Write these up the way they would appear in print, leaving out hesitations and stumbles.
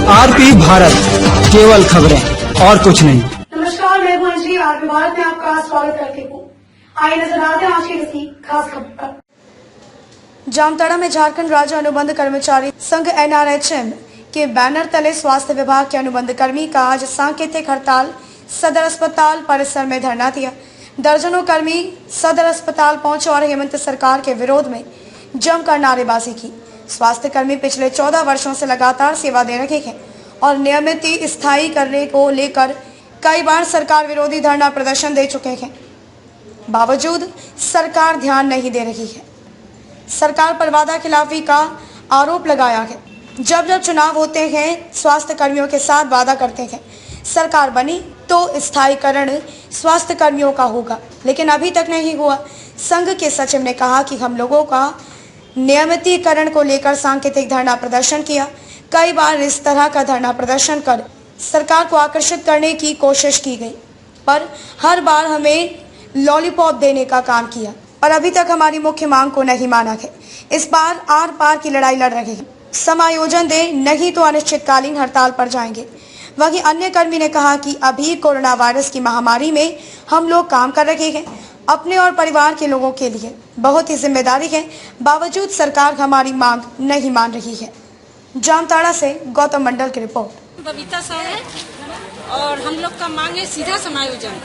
RP Bharat, केवल खबरें और कुछ नहीं। नमस्कार, मैं हूं अंजलि। आरपी भारत में आपका स्वागत करती हूँ। आइए नजर आते हैं आज की किसी खास खबर पर। जामताड़ा में झारखंड राज्य अनुबंध कर्मचारी संघ NRHM के बैनर तले स्वास्थ्य विभाग के अनुबंध कर्मी का आज सांकेतिक हड़ताल सदर अस्पताल परिसर में धरना दिया। दर्जनों कर्मी सदर अस्पताल पहुंचे और हेमंत सरकार के विरोध में जमकर नारेबाजी की। स्वास्थ्य कर्मी पिछले 14 वर्षों से लगातार सेवा दे रहे हैं और नियमित स्थायी करने को लेकर कई बार सरकार विरोधी धरना प्रदर्शन दे चुके हैं। बावजूद सरकार ध्यान नहीं दे रही है। सरकार पर वादा खिलाफी का आरोप लगाया है। जब जब चुनाव होते हैं स्वास्थ्य कर्मियों के साथ वादा करते हैं, सरकार बनी तो स्थायीकरण स्वास्थ्य कर्मियों का होगा, लेकिन अभी तक नहीं हुआ। संघ के सचिव ने कहा कि हम लोगों का नियमितीकरण को लेकर सांकेतिक धरना प्रदर्शन किया। कई बार इस तरह का धरना प्रदर्शन कर सरकार को आकर्षित करने की कोशिश की गई, पर हर बार हमें लॉलीपॉप देने का काम किया और अभी तक हमारी मुख्य मांग को नहीं माना है। इस बार आर पार की लड़ाई लड़ रहे हैं। समायोजन दे, नहीं तो अनिश्चितकालीन हड़ताल पर जाएंगे। वहीं अन्य कर्मी ने कहा कि अभी कोरोना वायरस की महामारी में हम लोग काम कर रहे हैं अपने और परिवार के लोगों के लिए। बहुत ही जिम्मेदारी है, बावजूद सरकार हमारी मांग नहीं मान रही है। जामताड़ा से गौतम मंडल की रिपोर्ट। बबीता साह है और हम लोग का मांग है सीधा समायोजन।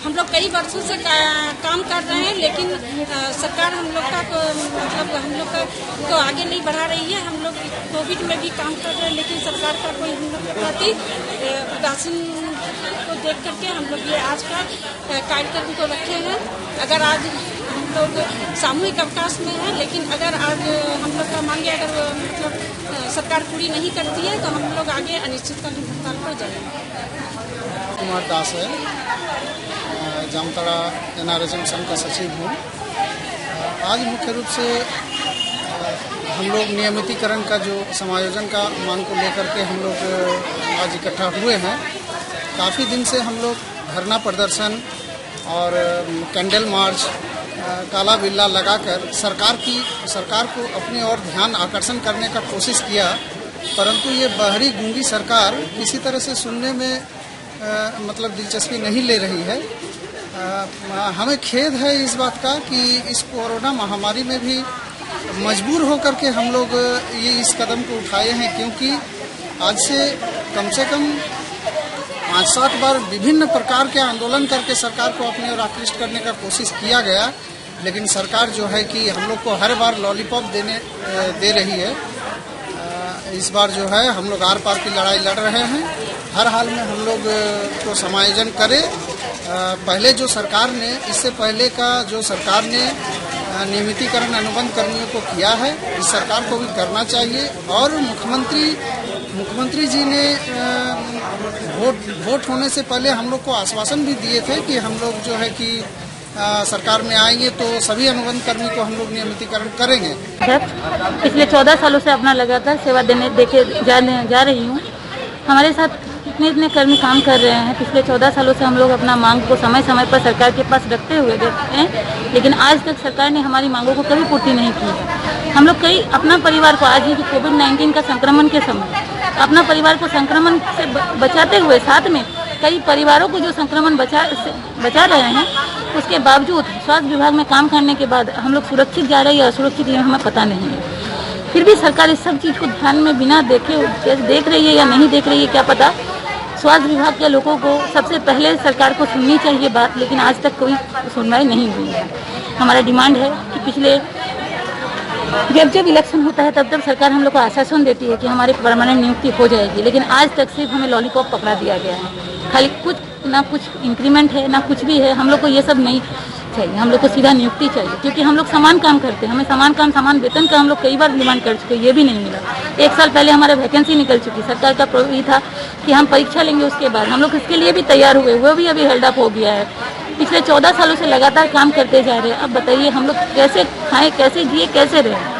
हम लोग कई वर्षों से काम कर रहे हैं, लेकिन सरकार हम लोग का को आगे नहीं बढ़ा रही है। हम लोग कोविड में भी काम कर रहे हैं, लेकिन सरकार का कोई हम लोग प्रति उदासीन को देख करके हम लोग ये आज का कार्यक्रम को रखे हैं। अगर आज हम लोग सामूहिक अवकाश में है, लेकिन अगर आज हम लोग का मांगे अगर सरकार पूरी नहीं करती है तो हम लोग आगे अनिश्चितकालीन हड़ताल पर जाएंगे। कुमार दास है, जामताड़ा NRHM संघ का सचिव हूँ। आज मुख्य रूप से हम लोग नियमितीकरण का जो समायोजन का मांग को लेकर के हम लोग आज इकट्ठा हुए हैं। काफ़ी दिन से हम लोग धरना प्रदर्शन और कैंडल मार्च, काला बिल्ला लगाकर सरकार को अपनी ओर ध्यान आकर्षण करने का कोशिश किया, परंतु ये बहरी गूंगी सरकार किसी तरह से सुनने में दिलचस्पी नहीं ले रही है। हमें खेद है इस बात का कि इस कोरोना महामारी में भी मजबूर होकर के हम लोग ये इस कदम को उठाए हैं, क्योंकि आज से कम 5-7 बार विभिन्न प्रकार के आंदोलन करके सरकार को अपनी ओर आकृष्ट करने का कोशिश किया गया, लेकिन सरकार जो है कि हम लोग को हर बार लॉलीपॉप दे रही है। इस बार जो है हम लोग आर पार की लड़ाई लड़ रहे हैं। हर हाल में हम लोग को समायोजन करें। पहले जो सरकार ने, इससे पहले का जो सरकार ने नियमितीकरण अनुबंध कर्मियों को किया है, इस सरकार को भी करना चाहिए। और मुख्यमंत्री जी ने वोट होने से पहले हम लोग को आश्वासन भी दिए थे कि हम लोग जो है कि सरकार में आएंगे तो सभी अनुबंध कर्मी को हम लोग नियमितीकरण करेंगे। पिछले 14 सालों से अपना लगातार सेवा देके जा रही हूँ। हमारे साथ इतने कर्मी काम कर रहे हैं। पिछले 14 सालों से हम लोग अपना मांग को समय समय पर सरकार के पास रखते हुए देखते हैं, लेकिन आज तक सरकार ने हमारी मांगों को कभी पूर्ति नहीं की। हम लोग कई अपना परिवार को आज ही कोविड-19 का संक्रमण के समय अपना परिवार को संक्रमण से बचाते हुए, साथ में कई परिवारों को जो संक्रमण बचा रहे हैं, उसके बावजूद स्वास्थ्य विभाग में काम करने के बाद हम लोग सुरक्षित जा रहे हैं या असुरक्षित, ये हमें पता नहीं है। फिर भी सरकार इस सब चीज़ को ध्यान में बिना देखे देख रही है या नहीं देख रही है क्या पता। स्वास्थ्य विभाग के लोगों को सबसे पहले सरकार को सुननी चाहिए बात, लेकिन आज तक कोई सुनवाई नहीं हुई है। हमारा डिमांड है कि पिछले जब इलेक्शन होता है तब सरकार हम लोग को आश्वासन देती है कि हमारी परमानेंट नियुक्ति हो जाएगी, लेकिन आज तक सिर्फ हमें लॉलीपॉप पकड़ा दिया गया है। खाली ना कुछ इंक्रीमेंट है ना कुछ भी है। हम लोग को ये सब नहीं चाहिए, हम लोग को सीधा नियुक्ति चाहिए, क्योंकि हम लोग समान काम करते हैं। हमें समान वेतन का हम लोग कई बार डिमांड कर चुके, ये भी नहीं मिला। 1 साल पहले हमारे वैकेंसी निकल चुकी। सरकार का ये था कि हम परीक्षा लेंगे, उसके बाद हम लोग इसके लिए भी तैयार हुए, वो भी अभी हेल्ड अप हो गया है। पिछले 14 सालों से लगातार काम करते जा रहे हैं। अब बताइए हम लोग कैसे खाएं, कैसे जिए, कैसे रहें।